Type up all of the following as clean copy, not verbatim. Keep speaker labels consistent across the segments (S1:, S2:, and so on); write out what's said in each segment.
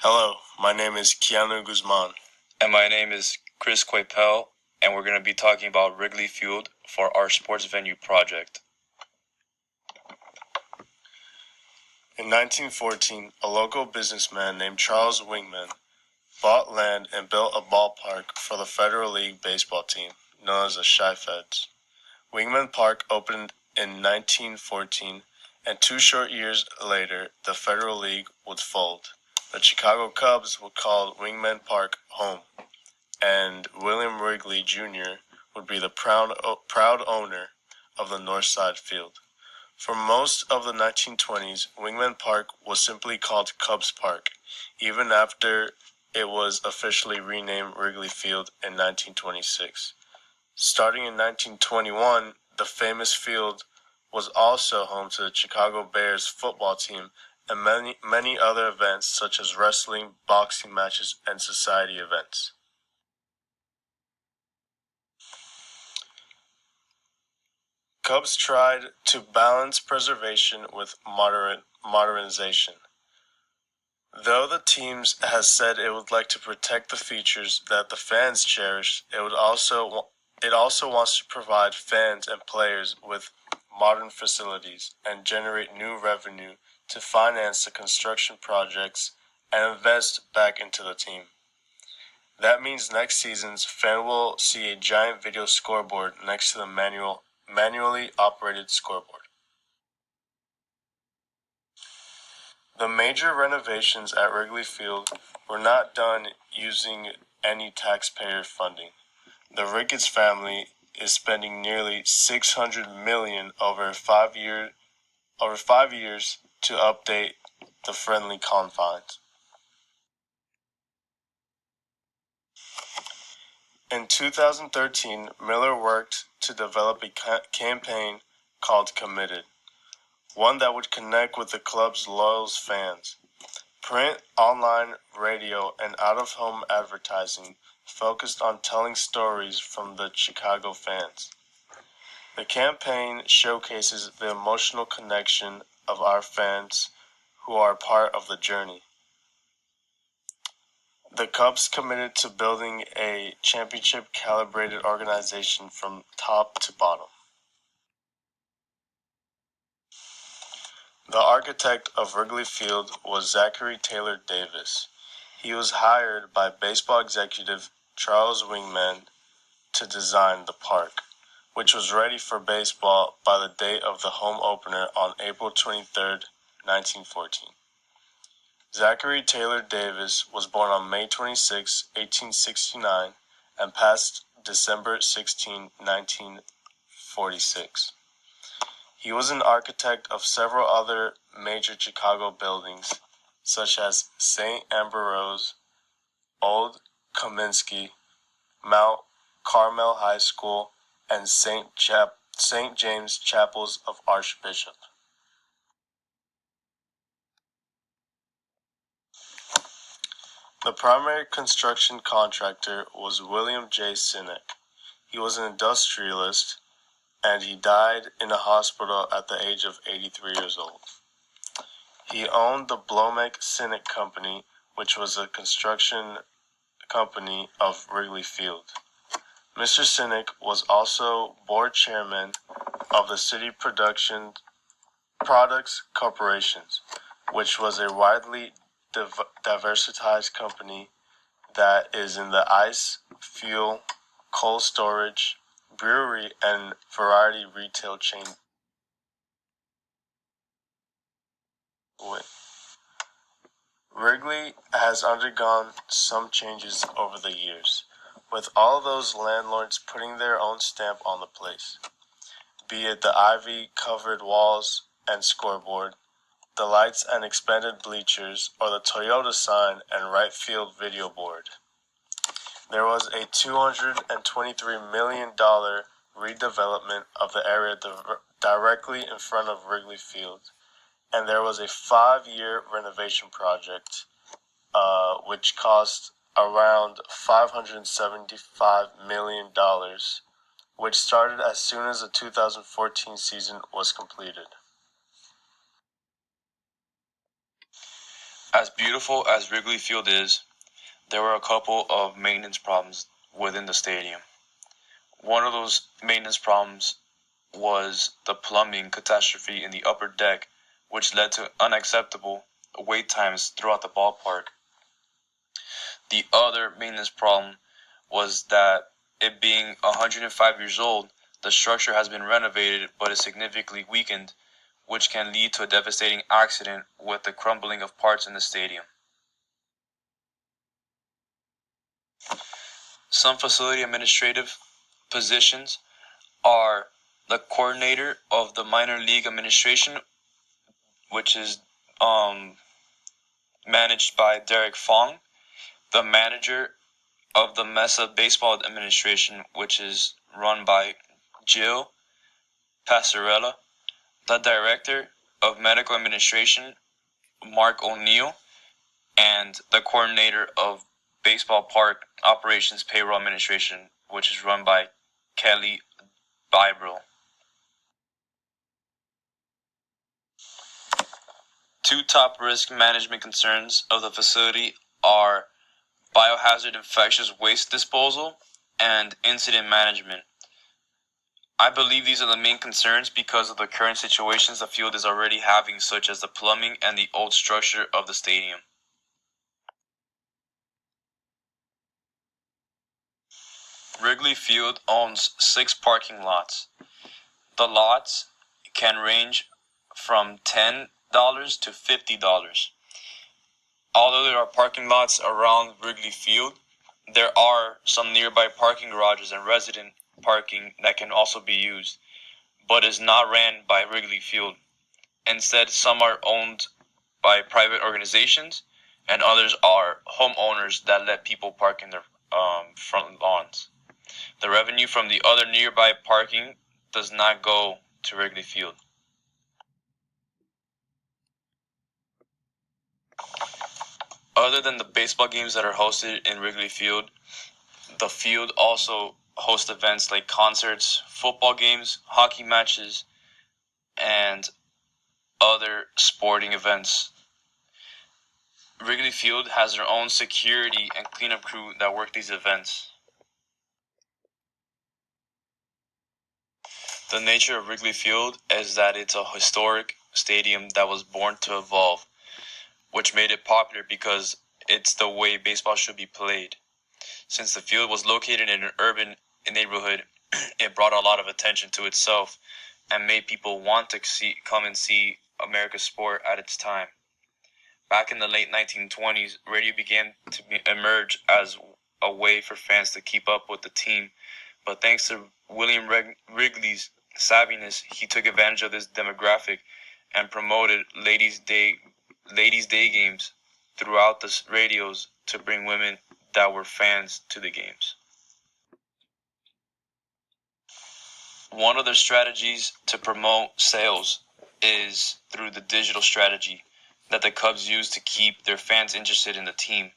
S1: Hello, my name is Keanu Guzman.
S2: And my name is Chris Quaypel, and we're going to be talking about Wrigley Field for our sports venue project.
S1: In 1914, a local businessman named Charles Wingman bought land and built a ballpark for the Federal League baseball team, known as the Chi-Feds. Wingman Park opened in 1914, and 2 short years later, the Federal League would fold. The Chicago Cubs would call Wingman Park home, and William Wrigley Jr. would be the proud owner of the North Side Field. For most of the 1920s, Wingman Park was simply called Cubs Park, even after it was officially renamed Wrigley Field in 1926. Starting in 1921, the famous field was also home to the Chicago Bears football team and many other events such as wrestling, boxing matches, and society events. Cubs tried to balance preservation with modernization. Though the team has said it would like to protect the features that the fans cherish, it also wants to provide fans and players with modern facilities and generate new revenue to finance the construction projects and invest back into the team. That means next season's fan will see a giant video scoreboard next to the manually operated scoreboard. The major renovations at Wrigley Field were not done using any taxpayer funding. The Ricketts family is spending nearly $600 million over 5 years to update the friendly confines. In 2013, Miller worked to develop a campaign called Committed, one that would connect with the club's loyal fans. Print, online, radio, and out-of-home advertising focused on telling stories from the Chicago fans. The campaign showcases the emotional connection of our fans who are part of the journey. The Cubs committed to building a championship-calibrated organization from top to bottom. The architect of Wrigley Field was Zachary Taylor Davis. He was hired by baseball executive Charles Wingman to design the park, which was ready for baseball by the date of the home opener on April 23, 1914. Zachary Taylor Davis was born on May 26, 1869, and passed December 16, 1946. He was an architect of several other major Chicago buildings, such as St. Ambrose, Old Kaminsky, Mount Carmel High School, and St. James Chapels of Archbishop. The primary construction contractor was William J. Sinek. He was an industrialist, and he died in a hospital at the age of 83 years old. He owned the Blomek Sinek Company, which was a construction company of Wrigley Field. Mr. Sinek was also board chairman of the City Products Corporations, which was a widely diversified company that is in the ice, fuel, cold storage, brewery, and variety retail chain. Wrigley has undergone some changes over the years, with all those landlords putting their own stamp on the place, be it the ivy-covered walls and scoreboard, the lights and expanded bleachers, or the Toyota sign and right field video board. There was a $223 million redevelopment of the area directly in front of Wrigley Field, and there was a 5-year renovation project, which cost around $575 million, which started as soon as the 2014 season was completed.
S2: As beautiful as Wrigley Field is, there were a couple of maintenance problems within the stadium. One of those maintenance problems was the plumbing catastrophe in the upper deck, which led to unacceptable wait times throughout the ballpark. The other maintenance problem was that it being 105 years old, the structure has been renovated but is significantly weakened, which can lead to a devastating accident with the crumbling of parts in the stadium. Some facility administrative positions are the coordinator of the minor league administration, which is managed by Derek Fong, the manager of the Mesa Baseball Administration, which is run by Jill Passarella, the director of medical administration, Mark O'Neill, and the coordinator of baseball park operations payroll administration, which is run by Kelly Bibrel. Two top risk management concerns of the facility are biohazard infectious waste disposal and incident management. I believe these are the main concerns because of the current situations the field is already having, such as the plumbing and the old structure of the stadium. Wrigley Field owns 6 parking lots. The lots can range from $10 to $50. Although there are parking lots around Wrigley Field, there are some nearby parking garages and resident parking that can also be used, but is not ran by Wrigley Field. Instead, some are owned by private organizations, and others are homeowners that let people park in their front lawns. The revenue from the other nearby parking does not go to Wrigley Field. Other than the baseball games that are hosted in Wrigley Field, the field also hosts events like concerts, football games, hockey matches, and other sporting events. Wrigley Field has their own security and cleanup crew that work these events. The nature of Wrigley Field is that it's a historic stadium that was born to evolve, which made it popular because it's the way baseball should be played. Since the field was located in an urban neighborhood, it brought a lot of attention to itself and made people want to come and see America's sport at its time. Back in the late 1920s, radio began to emerge as a way for fans to keep up with the team, but thanks to William Wrigley's savviness, he took advantage of this demographic and promoted ladies' day games throughout the radios to bring women that were fans to the games. One of their strategies to promote sales is through the digital strategy that the Cubs use to keep their fans interested in the team.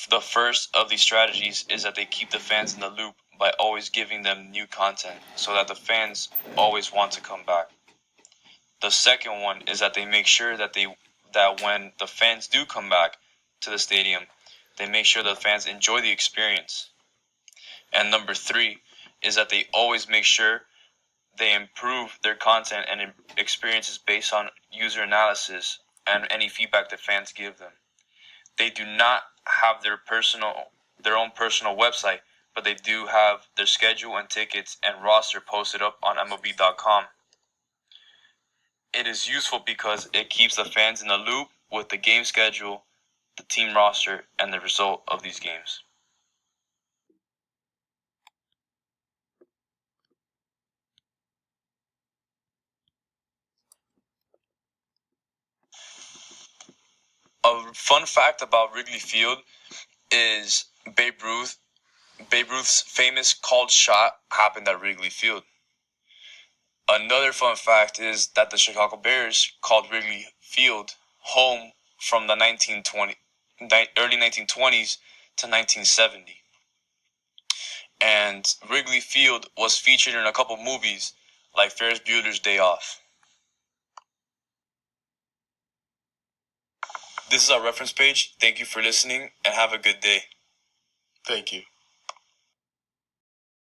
S2: The first of these strategies is that they keep the fans in the loop by always giving them new content so that the fans always want to come back. The second one is that they make sure that when the fans do come back to the stadium, they make sure the fans enjoy the experience. And number 3 is that they always make sure they improve their content and experiences based on user analysis and any feedback that fans give them. They do not have their own personal website, but they do have their schedule and tickets and roster posted up on MLB.com. It is useful because it keeps the fans in the loop with the game schedule, the team roster, and the result of these games. A fun fact about Wrigley Field is Babe Ruth's famous called shot happened at Wrigley Field. Another fun fact is that the Chicago Bears called Wrigley Field home from the early 1920s to 1970. And Wrigley Field was featured in a couple movies like Ferris Bueller's Day Off. This is our reference page. Thank you for listening and have a good day.
S1: Thank you.